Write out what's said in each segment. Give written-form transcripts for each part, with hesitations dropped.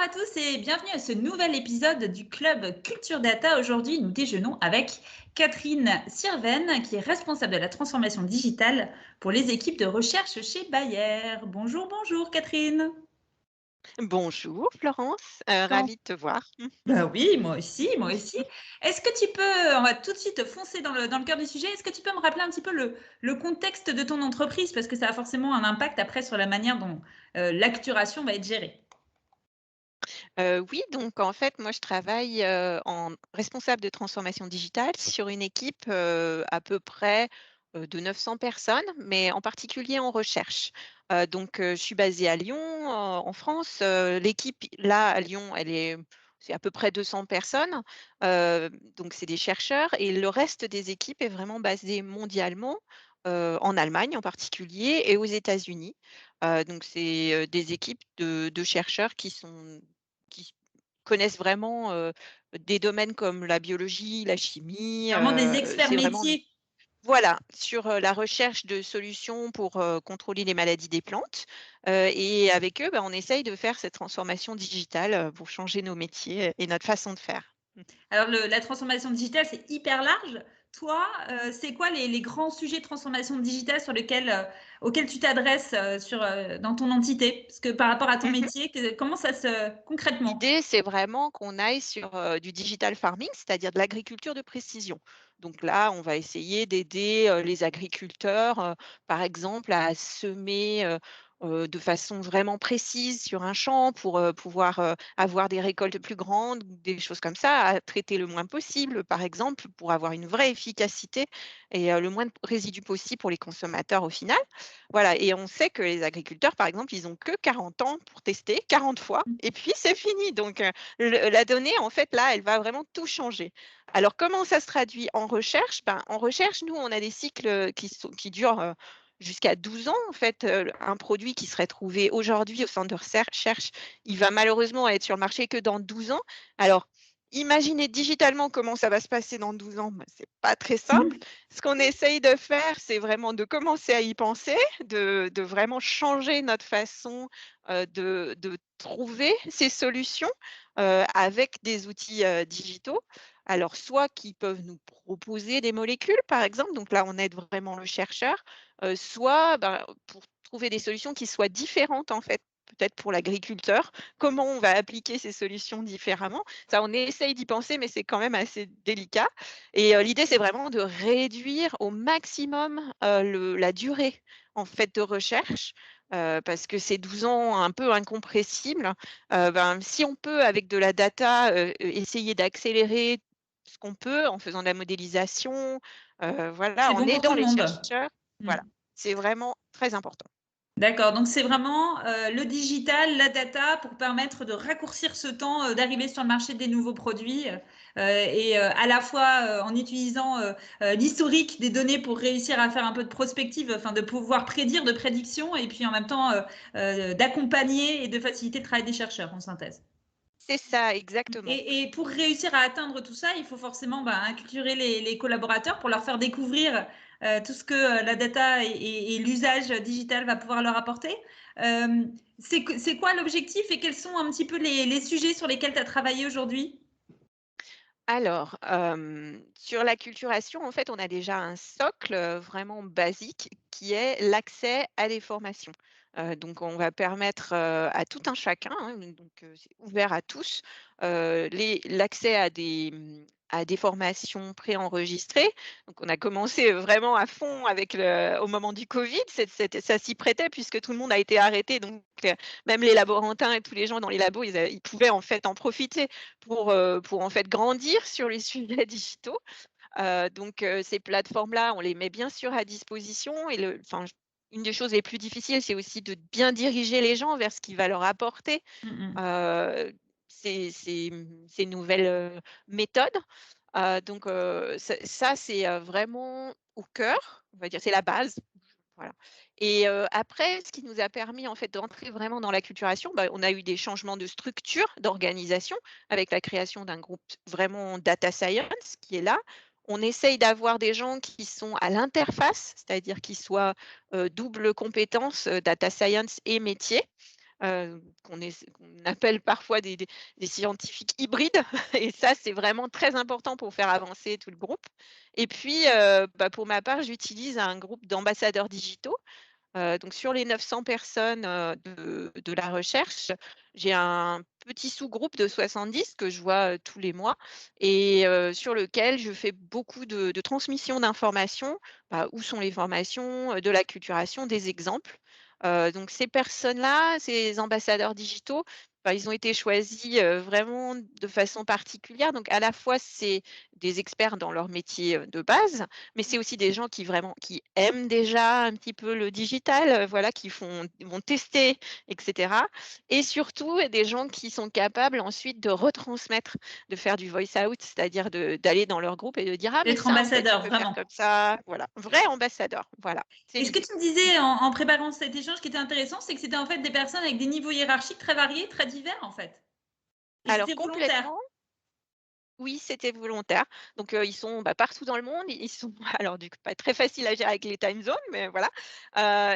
à tous et bienvenue à ce nouvel épisode du Club Culture Data. Aujourd'hui, nous déjeunons avec Catherine Sirven, qui est responsable de la transformation digitale pour les équipes de recherche chez Bayer. Bonjour, bonjour Catherine. Bonjour Florence, Comment- ravie de te voir. Bah oui, moi aussi, moi aussi. Est-ce que tu peux, on va tout de suite foncer dans le cœur du sujet, est-ce que tu peux me rappeler un petit peu le contexte de ton entreprise? Parce que ça a forcément un impact après sur la manière dont l'acturation va être gérée. Oui, donc en fait, moi je travaille, en responsable de transformation digitale sur une équipe, à peu près, de 900 personnes, mais en particulier en recherche. Je suis basée à Lyon, en France. L'équipe là à Lyon, c'est à peu près 200 personnes, donc c'est des chercheurs et le reste des équipes est vraiment basé mondialement, en Allemagne en particulier et aux États-Unis. Donc c'est, des équipes de chercheurs qui connaissent vraiment, des domaines comme la biologie, la chimie, Vraiment des experts c'est vraiment métiers. voilà, sur, la recherche de solutions pour, contrôler les maladies des plantes, et avec eux, on essaye de faire cette transformation digitale, pour changer nos métiers et notre façon de faire. Alors, la transformation digitale, c'est hyper large. Toi, c'est quoi les grands sujets de transformation digitale auxquels tu t'adresses dans ton entité? Parce que par rapport à ton Mmh. métier, comment ça se concrètement? L'idée, c'est vraiment qu'on aille sur, du digital farming, c'est-à-dire de l'agriculture de précision. Donc là, on va essayer d'aider, les agriculteurs, par exemple, à semer, de façon vraiment précise sur un champ pour, pouvoir, avoir des récoltes plus grandes, des choses comme ça, à traiter le moins possible, par exemple, pour avoir une vraie efficacité et le moins de résidus possible pour les consommateurs au final. Voilà, et on sait que les agriculteurs, par exemple, ils ont que 40 ans pour tester, 40 fois et puis c'est fini. Le la donnée, en fait, là, elle va vraiment tout changer. Alors comment ça se traduit en recherche? En recherche, nous, on a des cycles, qui durent, jusqu'à 12 ans. En fait, un produit qui serait trouvé aujourd'hui au centre de recherche, il va malheureusement être sur le marché que dans 12 ans. Alors, imaginez digitalement comment ça va se passer dans 12 ans, c'est pas très simple. Ce qu'on essaye de faire, c'est vraiment de commencer à y penser, de vraiment changer notre façon, de trouver ces solutions, avec des outils, digitaux. Alors soit qui peuvent nous proposer des molécules, par exemple, donc là, on aide vraiment le chercheur, soit, pour trouver des solutions qui soient différentes, en fait, peut-être pour l'agriculteur. Comment on va appliquer ces solutions différemment? Ça, on essaye d'y penser, mais c'est quand même assez délicat. Et l'idée, c'est vraiment de réduire au maximum, la durée, en fait, de recherche, parce que ces 12 ans un peu incompressibles, si on peut avec de la data, essayer d'accélérer ce qu'on peut en faisant de la modélisation, voilà, C'est en bon pour tout aidant le les monde. chercheurs, Mm. voilà, c'est vraiment très important. D'accord, donc c'est vraiment le digital, la data pour permettre de raccourcir ce temps d'arrivée sur le marché des nouveaux produits à la fois en utilisant l'historique des données pour réussir à faire un peu de prospective, enfin de pouvoir prédire, de prédiction et puis en même temps d'accompagner et de faciliter le travail des chercheurs en synthèse. C'est ça, exactement. Et pour réussir à atteindre tout ça, il faut forcément inculturer les collaborateurs pour leur faire découvrir tout ce que la data et l'usage digital va pouvoir leur apporter. C'est quoi l'objectif et quels sont un petit peu les sujets sur lesquels tu as travaillé aujourd'hui? Alors, sur l'acculturation, en fait, on a déjà un socle, vraiment basique qui est l'accès à des formations. Donc on va permettre, à tout un chacun, hein, c'est ouvert à tous, l'accès à des formations préenregistrées. Donc on a commencé, vraiment à fond avec au moment du covid, ça s'y prêtait puisque tout le monde a été arrêté même les laborantins et tous les gens dans les labos, ils pouvaient en fait en profiter pour en fait grandir sur les sujets digitaux. Ces plateformes-là, on les met bien sûr à disposition et une des choses les plus difficiles, c'est aussi de bien diriger les gens vers ce qui va leur apporter, Mm, heu, ces nouvelles, méthodes. C'est vraiment au cœur, on va dire, c'est la base. Voilà. Et après, ce qui nous a permis en fait d'entrer vraiment dans l'acculturation, on a eu des changements de structure, d'organisation, avec la création d'un groupe vraiment data science qui est là. On essaye d'avoir des gens qui sont à l'interface, c'est-à-dire qui soient, double compétence, data science et métier. qu'on appelle parfois des scientifiques hybrides et ça, c'est vraiment très important pour faire avancer tout le groupe. Et puis, pour ma part, j'utilise un groupe d'ambassadeurs digitaux. Donc sur les 900 personnes, de la recherche, j'ai un petit sous-groupe de 70 que je vois, tous les mois et sur lequel je fais beaucoup de transmission d'informations. Où sont les formations, de l'acculturation, des exemples. Donc ces personnes-là, ces ambassadeurs digitaux, ils ont été choisis, vraiment de façon particulière. Donc à la fois, c'est des experts dans leur métier, de base, mais c'est aussi des gens qui aiment déjà un petit peu le digital, voilà, qui vont tester et cetera et surtout des gens qui sont capables ensuite de retransmettre, de faire du voice out, c'est-à-dire d'aller dans leur groupe et de dire: «Ah mais D'être ça en fait tu ambassadeur, peux faire vraiment. comme ça», voilà, vrai ambassadeur, voilà, c'est Et ce que l'idée. tu me disais en préparant cet échange qui était intéressant, c'est que c'était en fait des personnes avec des niveaux hiérarchiques très variés, très divers en fait. Et Alors c'était volontaire. complètement. Oui, c'était volontaire. Donc, ils sont, partout dans le monde. Ils sont alors du coup, pas très facile à gérer avec les time zones, mais voilà.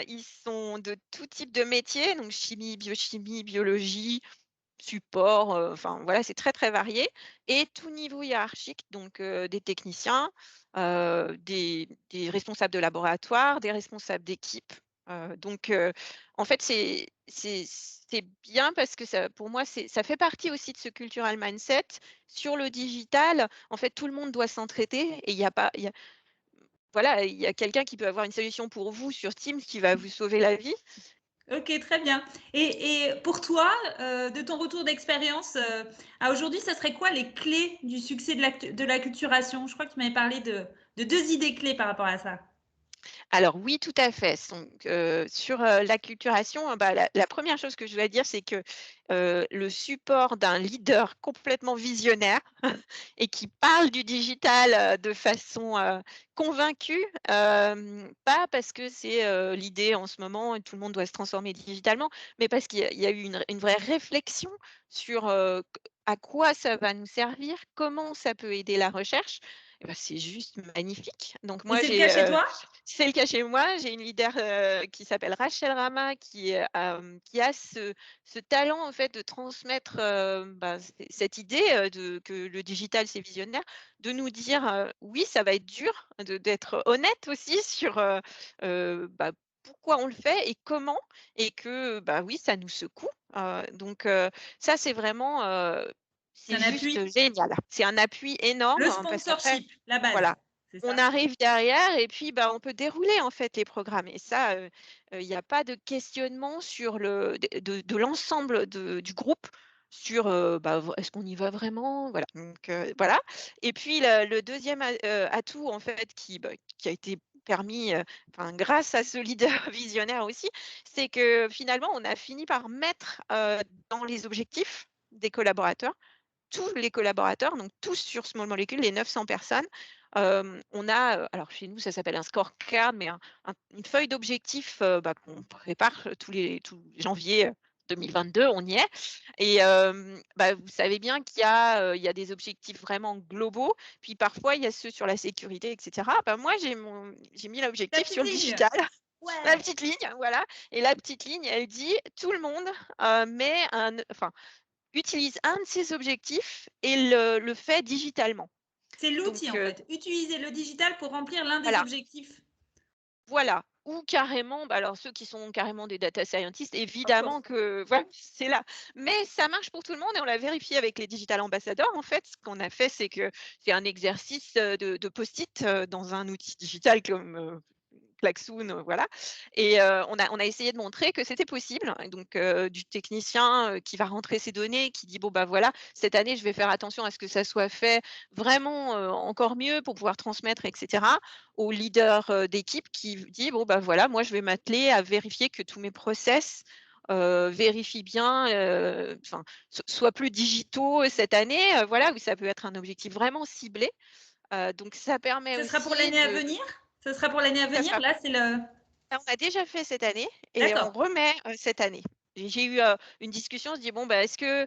Ils sont de tout type de métiers, donc chimie, biochimie, biologie, support, enfin voilà, c'est très, très varié et tout niveau hiérarchique, donc, des techniciens, des responsables de laboratoire, des responsables d'équipe. Donc, en fait, c'est bien parce que ça pour moi, ça fait partie aussi de ce cultural mindset. Sur le digital, en fait, tout le monde doit s'entraider et il y a voilà, il y a quelqu'un qui peut avoir une solution pour vous sur Teams qui va vous sauver la vie. OK, très bien. Et pour toi, de ton retour d'expérience, à aujourd'hui, ça serait quoi les clés du succès de l'acculturation? Je crois que tu m'avais parlé de 2 idées clés par rapport à ça. Alors oui, tout à fait. Donc, sur, l'acculturation, la 1re chose que je dois dire, c'est que, le support d'un leader complètement visionnaire et qui parle du digital, de façon, convaincue, pas parce que c'est, l'idée en ce moment et tout le monde doit se transformer digitalement, mais parce qu'il y a eu une vraie réflexion sur, à quoi ça va nous servir, comment ça peut aider la recherche. C'est juste magnifique. Donc Et moi c'est le cas j'ai, chez toi? c'est le cas chez moi. J'ai une leader, qui s'appelle Rachel Rama qui a ce talent en fait de transmettre, cette idée, que le digital c'est visionnaire, de nous dire, oui ça va être dur, d'être honnête aussi sur, pourquoi on le fait et comment et que, oui ça nous secoue. Donc ça c'est vraiment, C'est c'est un juste appui. génial. C'est un appui énorme, Le hein, parce qu'après sponsorship, la base, voilà, c'est on ça? arrive derrière et puis, on peut dérouler en fait les programmes et ça, il y a pas de questionnement sur le de l'ensemble du groupe sur, est-ce qu'on y va vraiment? Voilà, donc voilà et puis le 2e atout en fait qui a été permis, grâce à ce leader visionnaire aussi, c'est que finalement on a fini par mettre, dans les objectifs des collaborateurs tous les collaborateurs, donc tous sur Small Molecule, les 900 personnes, on a, alors chez nous ça s'appelle un scorecard, mais une feuille d'objectifs, qu'on prépare tous janvier, 2022, on y est et vous savez bien il y a des objectifs vraiment globaux, puis parfois il y a ceux sur la sécurité et cetera. Moi j'ai mis La l'objectif petite sur le ligne? digital, la Ouais, petite ligne, voilà et la petite ligne, elle dit: «Tout le monde, met utilise un de ses objectifs et le fait digitalement». c'est l'outil Donc en fait. Utiliser le digital pour remplir l'un des voilà, objectifs. voilà. Ou carrément, alors ceux qui sont carrément des data scientists, Of évidemment course. que voilà, c'est là. Mais ça marche pour tout le monde et on l'a vérifié avec les digital ambassadors. En fait, ce qu'on a fait, c'est que c'est un exercice, de post-it, dans un outil digital comme, Klaxoon, voilà et on a essayé de montrer que c'était possible et donc du technicien, qui va rentrer ses données, qui dit: «Bon, voilà, cette année, je vais faire attention à ce que ça soit fait vraiment, encore mieux pour pouvoir transmettre et cetera», au leader, d'équipe qui dit: «Bon, voilà, moi, je vais m'atteler à vérifier que tous mes process, vérifient bien, soient plus digitaux cette année», voilà, où ça peut être un objectif vraiment ciblé, donc ça permet Ce sera pour aussi l'année à de venir? Ce sera pour l'année à ça venir? sera Là, c'est le on a déjà fait cette année et on d'accord. remet, cette année. J'ai eu, une discussion, on se dit: «Bon, est-ce que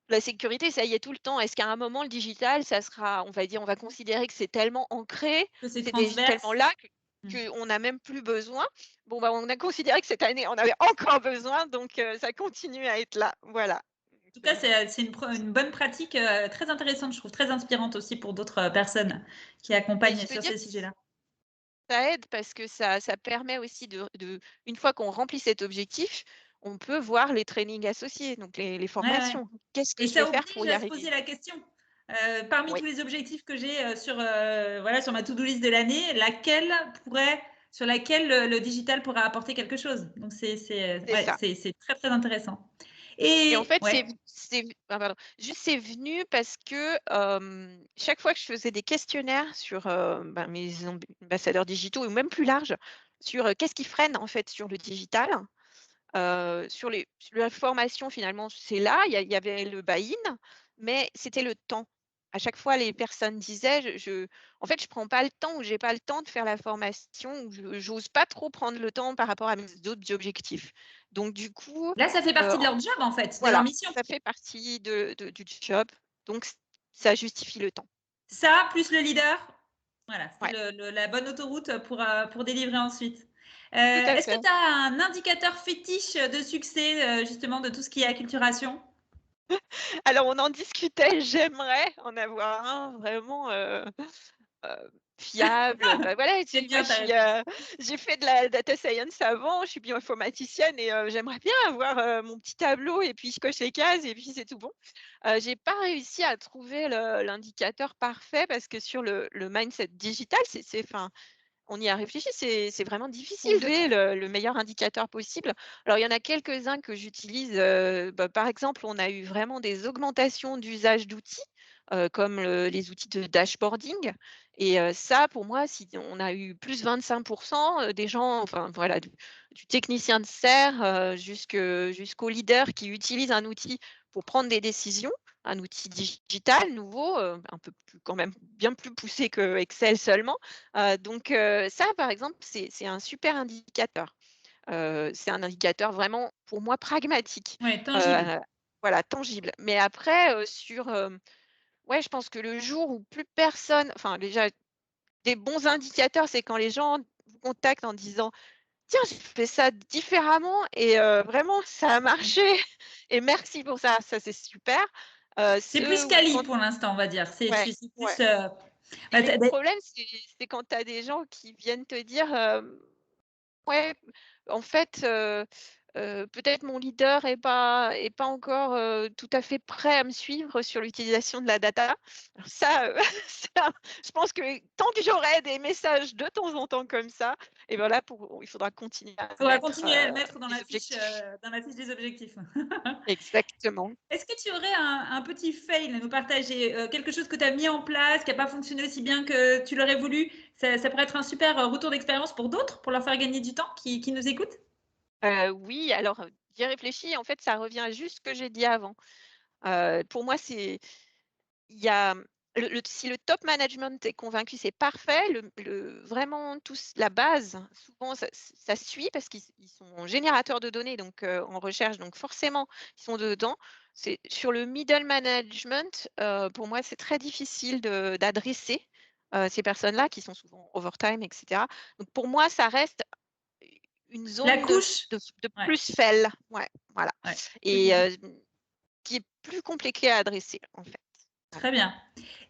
la sécurité, ça y est tout le temps? Est-ce qu'à un moment, le digital, ça sera on va considérer que c'est tellement ancré, Que c'est tellement transverse? là Mmh. qu'on n'a même plus besoin. Bon, bah, on a considéré que cette année, on avait encore besoin, donc ça continue à être là. Voilà. En tout cas, c'est une bonne pratique, très intéressante, je trouve, très inspirante aussi pour d'autres, personnes qui Et accompagnent je peux sur dire ces que sujets-là. ça aide parce que ça permet aussi une fois qu'on remplit cet objectif, on peut voir les trainings associés, donc les Ouais, ouais. formations. Qu'est-ce que Et je vais ça faire pour oblige y à se poser arriver? la question. Parmi Oui, tous les objectifs que j'ai, voilà, sur ma to do list de l'année, sur laquelle le digital pourrait apporter quelque chose? Donc c'est ouais, ça. c'est très, très intéressant. Et en Et fait, ouais, ah pardon, juste c'est venu parce que, chaque fois que je faisais des questionnaires sur, ben, mes ambassadeurs digitaux ou même plus large, sur, qu'est-ce qui freine en fait sur le digital, sur la formation finalement, c'est là, il y avait le buy-in, mais c'était le temps. À chaque fois, les personnes disaient: En fait, je prends pas le temps ou j'ai pas le temps de faire la formation ou je j'ose pas trop prendre le temps par rapport à mes autres objectifs». Donc du coup, là, ça fait partie de en leur job, en fait, de leur voilà, mission. ça fait partie du job, donc ça justifie le temps. Ça, plus le leader, voilà, c'est Ouais, la bonne autoroute pour délivrer ensuite. tout à Est-ce que fait. tu as un indicateur fétiche de succès, justement, de tout ce qui est acculturation? Alors on en discutait, j'aimerais en avoir un vraiment, fiable. Bah, voilà, J'aime tu vois, bien ta réponse. j'ai fait de la data science avant, je suis bioinformaticienne et j'aimerais bien avoir, mon petit tableau et puis je coche les cases et puis c'est tout bon. J'ai pas réussi à trouver l'indicateur parfait parce que sur le mindset digital, enfin, on y a réfléchi, c'est vraiment difficile de trouver le meilleur indicateur possible. Alors, il y en a quelques-uns que j'utilise, bah, par exemple, on a eu vraiment des augmentations d'usage d'outils, comme les outils de dashboarding et ça, pour moi, si on a eu plus 25 des gens, enfin, voilà, du technicien de serre, jusqu'au leader qui utilise un outil pour prendre des décisions, un outil digital nouveau, un peu plus quand même bien plus poussé que Excel seulement. Donc ça, par exemple, c'est un super indicateur. C'est un indicateur vraiment, pour moi, pragmatique. Ouais, tangible. Heu, voilà, tangible. Mais après, ouais, je pense que le jour où plus personne enfin, déjà, des bons indicateurs, c'est quand les gens vous contactent en disant: «Tiens, j'ai fait ça différemment et vraiment ça a marché et merci pour ça». Ça, c'est super. C'est plus Ceux où quali quand pour l'instant, on va dire. ouais, C'est ouais. plus, Et bah, le tu problème, c'est quand tu as des gens qui viennent te dire, ouais, en fait, peut-être mon leader est pas encore, tout à fait prêt à me suivre sur l'utilisation de la data. Alors ça, ça, je pense que tant que j'aurai des messages de temps en temps comme ça et ben là il faudra continuer à faudra mettre, continuer à le mettre des objectifs. dans la fiche des objectifs. Exactement. Est-ce que tu aurais un petit fail à nous partager, quelque chose que tu as mis en place, qui n'a pas fonctionné aussi bien que tu l'aurais voulu? Ça pourrait être un super, retour d'expérience pour d'autres, pour leur faire gagner du temps, qui nous écoutent? Oui, alors, j'y ai réfléchi, en fait, ça revient à juste ce que j'ai dit avant. Pour moi, il y a si le top management est convaincu, c'est parfait. Vraiment tous la base, souvent ça suit parce qu'ils sont générateurs de données, donc en recherche, donc forcément, ils sont dedans. C'est sur le middle management, pour moi, c'est très difficile d'adresser, ces personnes-là qui sont souvent overtime et cetera. Donc pour moi, ça reste une La zone couche? de Ouais, plus faible. Ouais, voilà ouais, plus et difficile. qui est plus compliqué à adresser, en fait. Voilà. Très bien.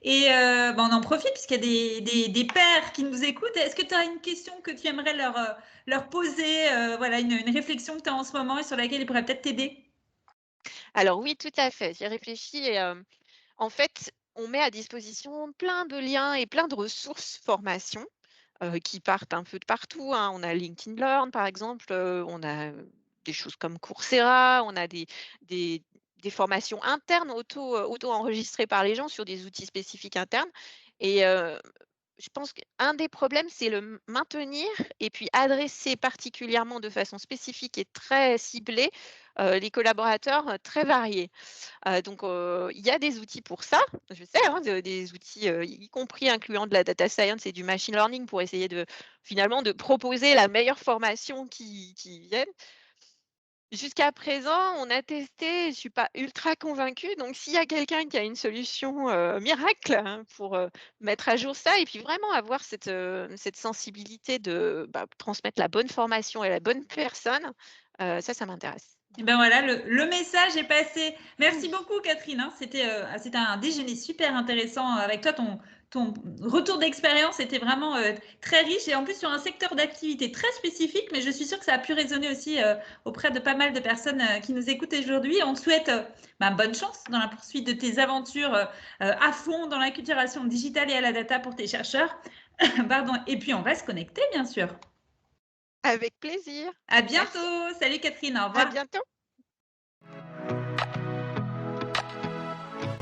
Et bah, on en profite puisqu'il y a des pairs qui nous écoutent. Est-ce que tu as une question que tu aimerais leur poser, voilà, une réflexion que tu as en ce moment et sur laquelle ils pourraient peut-être t'aider? Alors oui, tout à fait, j'y ai réfléchi et en fait, on met à disposition plein de liens et plein de ressources formation, qui partent un peu de partout, hein. On a LinkedIn Learn, par exemple, on a, des choses comme Coursera, on a des des formations internes auto-enregistrées par les gens sur des outils spécifiques internes et je pense qu'un des problèmes, c'est le maintenir et puis adresser particulièrement de façon spécifique et très ciblée, les collaborateurs, très variés. Donc il y a des outils pour ça, je sais, hein, des outils, y compris incluant de la data science et du machine learning pour essayer finalement de proposer la meilleure formation qui vienne. Jusqu'à présent, on a testé, je ne suis pas ultra convaincue, donc s'il y a quelqu'un qui a une solution, miracle, hein, pour, mettre à jour ça et puis vraiment avoir cette sensibilité de, bah, transmettre la bonne formation à la bonne personne, ça m'intéresse. Et ben voilà, le message est passé. Merci beaucoup Catherine, hein. C'était un déjeuner super intéressant avec toi. Ton retour d'expérience était vraiment très riche et en plus sur un secteur d'activité très spécifique, mais je suis sûre que ça a pu résonner aussi auprès de pas mal de personnes qui nous écoutent aujourd'hui. On te souhaite bonne chance dans la poursuite de tes aventures à fond dans l'acculturation digitale et à la data pour tes chercheurs. Pardon. Et puis on va se connecter, bien sûr. Avec plaisir. À Merci. bientôt. Salut Catherine, au À revoir. bientôt.